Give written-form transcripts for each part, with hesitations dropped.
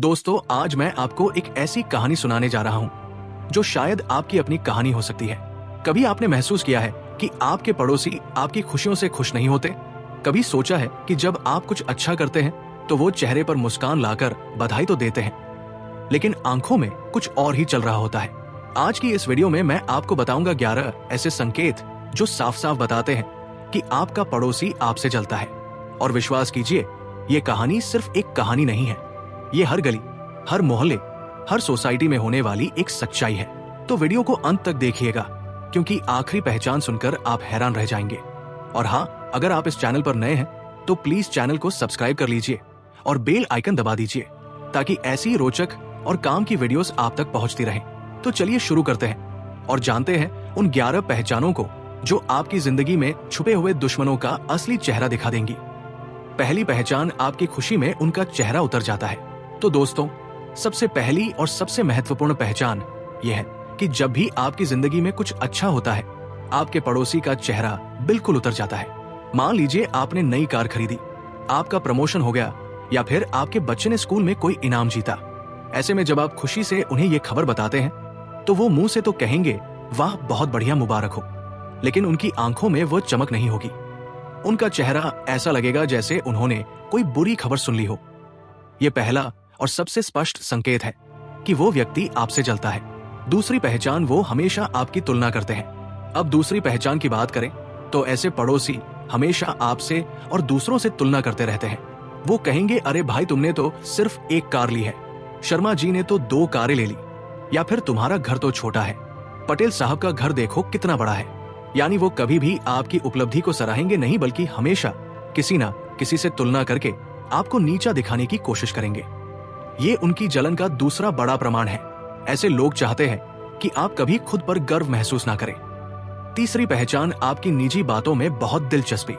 दोस्तों, आज मैं आपको एक ऐसी कहानी सुनाने जा रहा हूँ जो शायद आपकी अपनी कहानी हो सकती है। कभी आपने महसूस किया है कि आपके पड़ोसी आपकी खुशियों से खुश नहीं होते? कभी सोचा है कि जब आप कुछ अच्छा करते हैं तो वो चेहरे पर मुस्कान लाकर बधाई तो देते हैं, लेकिन आंखों में कुछ और ही चल रहा होता है। आज की इस वीडियो में मैं आपको बताऊंगा 11 ऐसे संकेत जो साफ साफ बताते हैं कि आपका पड़ोसी आपसे जलता है। और विश्वास कीजिए, ये कहानी सिर्फ एक कहानी नहीं है, ये हर गली, हर मोहल्ले, हर सोसाइटी में होने वाली एक सच्चाई है। तो वीडियो को अंत तक देखिएगा, क्योंकि आखिरी पहचान सुनकर आप हैरान रह जाएंगे। और हाँ, अगर आप इस चैनल पर नए हैं तो प्लीज चैनल को सब्सक्राइब कर लीजिए और बेल आइकन दबा दीजिए, ताकि ऐसी रोचक और काम की वीडियोस आप तक पहुंचती रहें। तो चलिए शुरू करते हैं और जानते हैं उन 11 पहचानों को जो आपकी जिंदगी में छुपे हुए दुश्मनों का असली चेहरा दिखा देंगी। पहली पहचान, आपकी खुशी में उनका चेहरा उतर जाता है। तो दोस्तों, सबसे पहली और सबसे महत्वपूर्ण पहचान यह है कि जब भी आपकी जिंदगी में कुछ अच्छा होता है, आपके पड़ोसी का चेहरा बिल्कुल उतर जाता है। मान लीजिए आपने नई कार खरीदी, आपका प्रमोशन हो गया, या फिर आपके बच्चे ने स्कूल में कोई इनाम जीता। ऐसे में जब आप खुशी से उन्हें ये खबर बताते हैं तो वो मुंह से तो कहेंगे वाह, बहुत बढ़िया, मुबारक हो, लेकिन उनकी आंखों में वो चमक नहीं होगी। उनका चेहरा ऐसा लगेगा जैसे उन्होंने कोई बुरी खबर सुन ली हो। ये पहला और सबसे स्पष्ट संकेत है कि वो व्यक्ति आपसे जलता है। दूसरी पहचान, वो हमेशा आपकी तुलना करते हैं। अब दूसरी पहचान की बात करें तो ऐसे पड़ोसी हमेशा आपसे और दूसरों से तुलना करते रहते हैं। वो कहेंगे, अरे भाई, तुमने तो सिर्फ एक कार ली है, शर्मा जी ने तो 2 कारें ले ली, या फिर तुम्हारा घर तो छोटा है, पटेल साहब का घर देखो कितना बड़ा है। यानी वो कभी भी आपकी उपलब्धि को सराहेंगे नहीं, बल्कि हमेशा किसी ना किसी से तुलना करके आपको नीचा दिखाने की कोशिश करेंगे। ये उनकी जलन का दूसरा बड़ा प्रमाण है। ऐसे लोग चाहते हैं कि आप कभी खुद पर गर्व महसूस ना करें। तीसरी पहचान, आपकी निजी बातों में बहुत दिलचस्पी।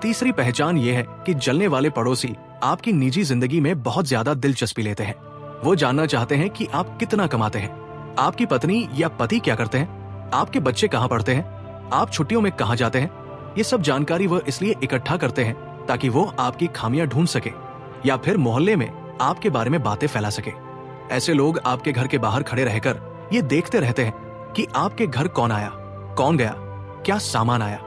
तीसरी पहचान ये है कि जलने वाले पड़ोसी आपकी निजी जिंदगी में बहुत ज्यादा दिलचस्पी लेते हैं। वो जानना चाहते हैं कि आप कितना कमाते हैं, आपकी पत्नी या पति क्या करते हैं, आपके बच्चे कहाँ पढ़ते हैं, आप छुट्टियों में कहाँ जाते हैं। ये सब जानकारी वो इसलिए इकट्ठा करते हैं ताकि वो आपकी खामियां ढूंढ सके या फिर मोहल्ले में आपके बारे में बातें फैला सके। ऐसे लोग आपके घर के बाहर खड़े रहकर ये देखते रहते हैं कि आपके घर कौन आया, कौन गया, क्या सामान आया।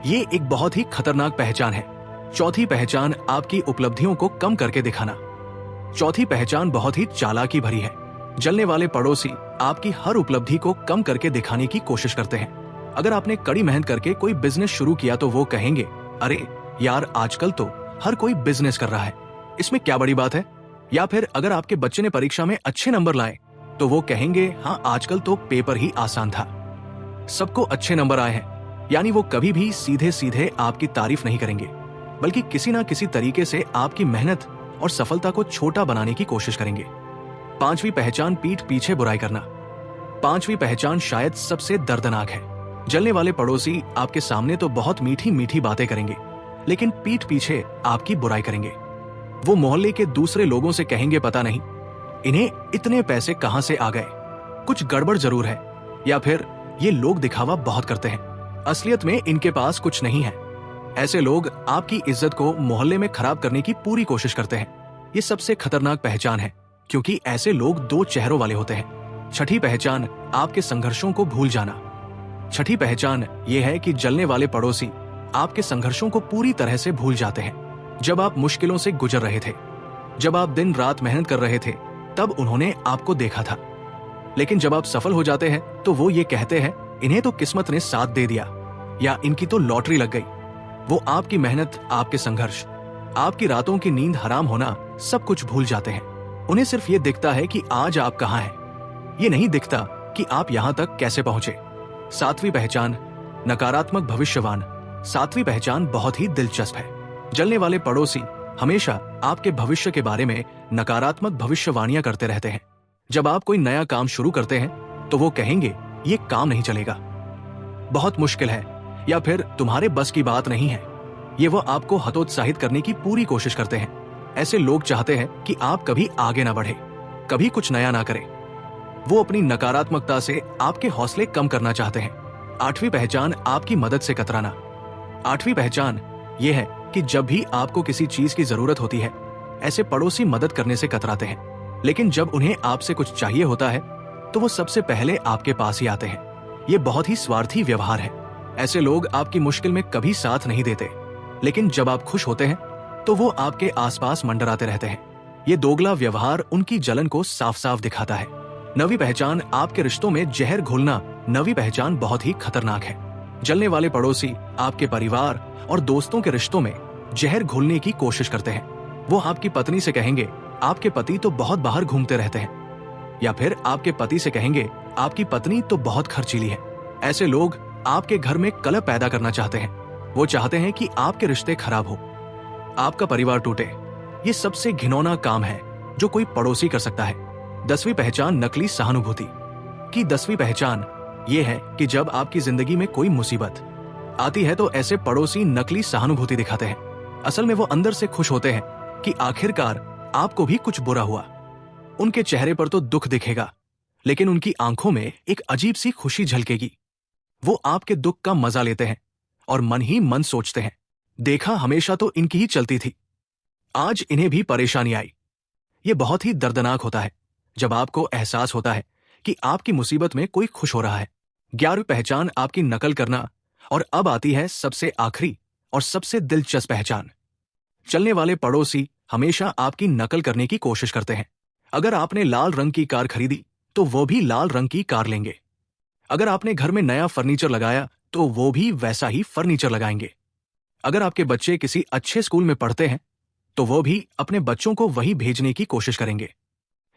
ये एक बहुत ही खतरनाक पहचान है। चौथी पहचान, आपकी उपलब्धियों को कम करके दिखाना। चौथी पहचान बहुत ही चालाकी भरी है। जलने वाले पड़ोसी आपकी हर उपलब्धि को कम करके दिखाने की कोशिश करते हैं। अगर आपने कड़ी मेहनत करके कोई बिजनेस शुरू किया तो वो कहेंगे, अरे यार, आजकल तो हर कोई बिजनेस कर रहा है, इसमें क्या बड़ी बात है। या फिर अगर आपके बच्चे ने परीक्षा में अच्छे नंबर लाए तो वो कहेंगे, हाँ, आजकल तो पेपर ही आसान था, सबको अच्छे नंबर आए हैं। यानी वो कभी भी सीधे सीधे आपकी तारीफ नहीं करेंगे, बल्कि किसी ना किसी तरीके से आपकी मेहनत और सफलता को छोटा बनाने की कोशिश करेंगे। पांचवी पहचान, पीठ पीछे बुराई करना। पांचवी पहचान शायद सबसे दर्दनाक है। जलने वाले पड़ोसी आपके सामने तो बहुत मीठी मीठी बातें करेंगे, लेकिन पीठ पीछे आपकी बुराई करेंगे। वो मोहल्ले के दूसरे लोगों से कहेंगे, पता नहीं इन्हें इतने पैसे कहां से आ गए, कुछ गड़बड़ जरूर है। या फिर ये लोग दिखावा बहुत करते हैं, असलियत में इनके पास कुछ नहीं है। ऐसे लोग आपकी इज्जत को मोहल्ले में खराब करने की पूरी कोशिश करते हैं। ये सबसे खतरनाक पहचान है, क्योंकि ऐसे लोग 2 चेहरों वाले होते हैं। छठी पहचान, आपके संघर्षों को भूल जाना। छठी पहचान ये है कि जलने वाले पड़ोसी आपके संघर्षों को पूरी तरह से भूल जाते हैं। जब आप मुश्किलों से गुजर रहे थे, जब आप दिन रात मेहनत कर रहे थे, तब उन्होंने आपको देखा था। लेकिन जब आप सफल हो जाते हैं तो वो ये कहते हैं, इन्हें तो किस्मत ने साथ दे दिया, या इनकी तो लॉटरी लग गई। वो आपकी मेहनत, आपके संघर्ष, आपकी रातों की नींद हराम होना सब कुछ भूल जाते हैं। उन्हें सिर्फ ये दिखता है कि आज आप कहाँ हैं। ये नहीं दिखता कि आप यहाँ तक कैसे पहुंचे। सातवीं पहचान, नकारात्मक भविष्यवाण। सातवीं पहचान बहुत ही दिलचस्प है। जलने वाले पड़ोसी हमेशा आपके भविष्य के बारे में नकारात्मक भविष्यवाणियां करते रहते हैं। जब आप कोई नया काम शुरू करते हैं तो वो कहेंगे, ये काम नहीं चलेगा, बहुत मुश्किल है, या फिर तुम्हारे बस की बात नहीं है। ये वो आपको हतोत्साहित करने की पूरी कोशिश करते हैं। ऐसे लोग चाहते हैं कि आप कभी आगे ना बढ़े, कभी कुछ नया ना करें। वो अपनी नकारात्मकता से आपके हौसले कम करना चाहते हैं। आठवीं पहचान, आपकी मदद से कतराना। आठवीं पहचान ये है कि जब भी आपको किसी चीज की जरूरत होती है, ऐसे पड़ोसी मदद करने से कतराते हैं। लेकिन जब उन्हें आपसे कुछ चाहिए होता है तो वो सबसे पहले आपके पास ही आते हैं। ये बहुत ही स्वार्थी व्यवहार है। ऐसे लोग आपकी मुश्किल में कभी साथ नहीं देते, लेकिन जब आप खुश होते हैं तो वो आपके आसपास मंडराते रहते हैं। ये दोगला व्यवहार उनकी जलन को साफ साफ दिखाता है। नवी पहचान आपके रिश्तों में जहर घोलना नवी पहचान बहुत ही खतरनाक है। जलने वाले पड़ोसी आपके परिवार और दोस्तों के रिश्तों में जहर घोलने की कोशिश करते हैं। वो आपकी पत्नी से कहेंगे, आपके पति तो बहुत बाहर घूमते रहते हैं, या फिर आपके पति से कहेंगे, आपकी पत्नी तो बहुत खर्चीली है। ऐसे लोग आपके घर में कलह पैदा करना चाहते हैं। वो चाहते हैं कि आपके रिश्ते खराब हो, आपका परिवार टूटे। ये सबसे घिनौना काम है जो कोई पड़ोसी कर सकता है। 10वीं पहचान नकली सहानुभूति की 10वीं पहचान ये है कि जब आपकी जिंदगी में कोई मुसीबत आती है तो ऐसे पड़ोसी नकली सहानुभूति दिखाते हैं। असल में वो अंदर से खुश होते हैं कि आखिरकार आपको भी कुछ बुरा हुआ। उनके चेहरे पर तो दुख दिखेगा, लेकिन उनकी आंखों में एक अजीब सी खुशी झलकेगी। वो आपके दुख का मजा लेते हैं और मन ही मन सोचते हैं, देखा हमेशा तो इनकी ही चलती थी, आज इन्हें भी परेशानी आई। ये बहुत ही दर्दनाक होता है जब आपको एहसास होता है कि आपकी मुसीबत में कोई खुश हो रहा है। 11वीं पहचान आपकी नकल करना। और अब आती है सबसे आखिरी और सबसे दिलचस्प पहचान। चलने वाले पड़ोसी हमेशा आपकी नकल करने की कोशिश करते हैं। अगर आपने लाल रंग की कार खरीदी तो वो भी लाल रंग की कार लेंगे। अगर आपने घर में नया फर्नीचर लगाया तो वो भी वैसा ही फर्नीचर लगाएंगे। अगर आपके बच्चे किसी अच्छे स्कूल में पढ़ते हैं तो वो भी अपने बच्चों को वही भेजने की कोशिश करेंगे।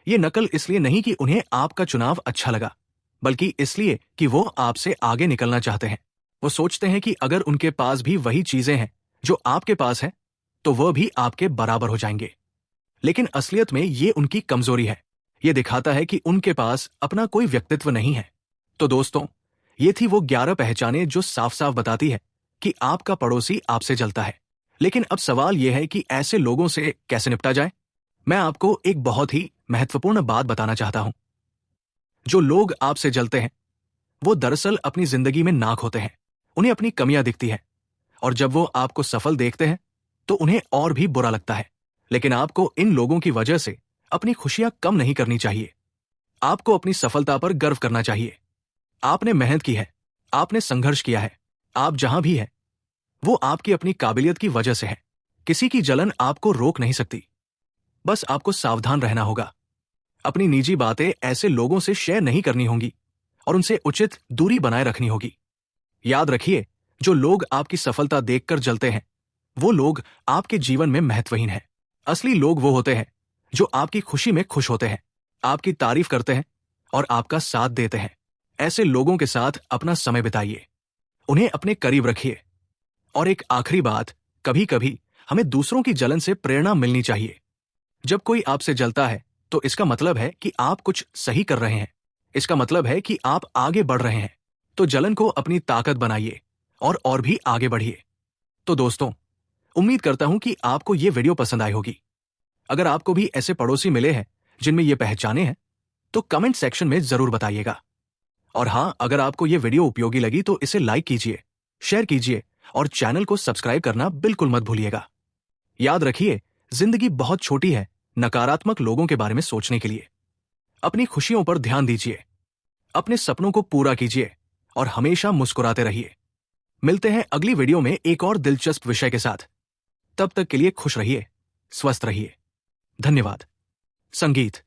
ये नकल इसलिए नहीं कि उन्हें आपका चुनाव अच्छा लगा, बल्कि इसलिए कि वो आपसे आगे निकलना चाहते हैं। वो सोचते हैं कि अगर उनके पास भी वही चीजें हैं जो आपके पास है तो वह भी आपके बराबर हो जाएंगे। लेकिन असलियत में ये उनकी कमजोरी है। ये दिखाता है कि उनके पास अपना कोई व्यक्तित्व नहीं है। तो दोस्तों, ये थी वो 11 पहचानें जो साफ साफ बताती है कि आपका पड़ोसी आपसे जलता है। लेकिन अब सवाल यह है कि ऐसे लोगों से कैसे निपटा जाए। मैं आपको एक बहुत ही महत्वपूर्ण बात बताना चाहता हूं। जो लोग आपसे जलते हैं वो दरअसल अपनी जिंदगी में नाक होते हैं। उन्हें अपनी कमियां दिखती है और जब वो आपको सफल देखते हैं तो उन्हें और भी बुरा लगता है। लेकिन आपको इन लोगों की वजह से अपनी खुशियां कम नहीं करनी चाहिए। आपको अपनी सफलता पर गर्व करना चाहिए। आपने मेहनत की है, आपने संघर्ष किया है। आप जहां भी हैं वो आपकी अपनी काबिलियत की वजह से है। किसी की जलन आपको रोक नहीं सकती। बस आपको सावधान रहना होगा। अपनी निजी बातें ऐसे लोगों से शेयर नहीं करनी होंगी और उनसे उचित दूरी बनाए रखनी होगी। याद रखिए, जो लोग आपकी सफलता देखकर जलते हैं वो लोग आपके जीवन में महत्वहीन हैं। असली लोग वो होते हैं जो आपकी खुशी में खुश होते हैं, आपकी तारीफ करते हैं और आपका साथ देते हैं। ऐसे लोगों के साथ अपना समय बिताइए, उन्हें अपने करीब रखिए। और एक आखिरी बात, कभी कभी हमें दूसरों की जलन से प्रेरणा मिलनी चाहिए। जब कोई आपसे जलता है तो इसका मतलब है कि आप कुछ सही कर रहे हैं। इसका मतलब है कि आप आगे बढ़ रहे हैं। तो जलन को अपनी ताकत बनाइए और भी आगे बढ़िए। तो दोस्तों, उम्मीद करता हूं कि आपको ये वीडियो पसंद आई होगी। अगर आपको भी ऐसे पड़ोसी मिले हैं जिनमें ये पहचाने हैं तो कमेंट सेक्शन में जरूर बताइएगा। और हाँ, अगर आपको ये वीडियो उपयोगी लगी तो इसे लाइक कीजिए, शेयर कीजिए और चैनल को सब्सक्राइब करना बिल्कुल मत भूलिएगा। याद रखिए, जिंदगी बहुत छोटी है नकारात्मक लोगों के बारे में सोचने के लिए। अपनी खुशियों पर ध्यान दीजिए, अपने सपनों को पूरा कीजिए और हमेशा मुस्कुराते रहिए। मिलते हैं अगली वीडियो में एक और दिलचस्प विषय के साथ। तब तक के लिए खुश रहिए, स्वस्थ रहिए। धन्यवाद। संगीत।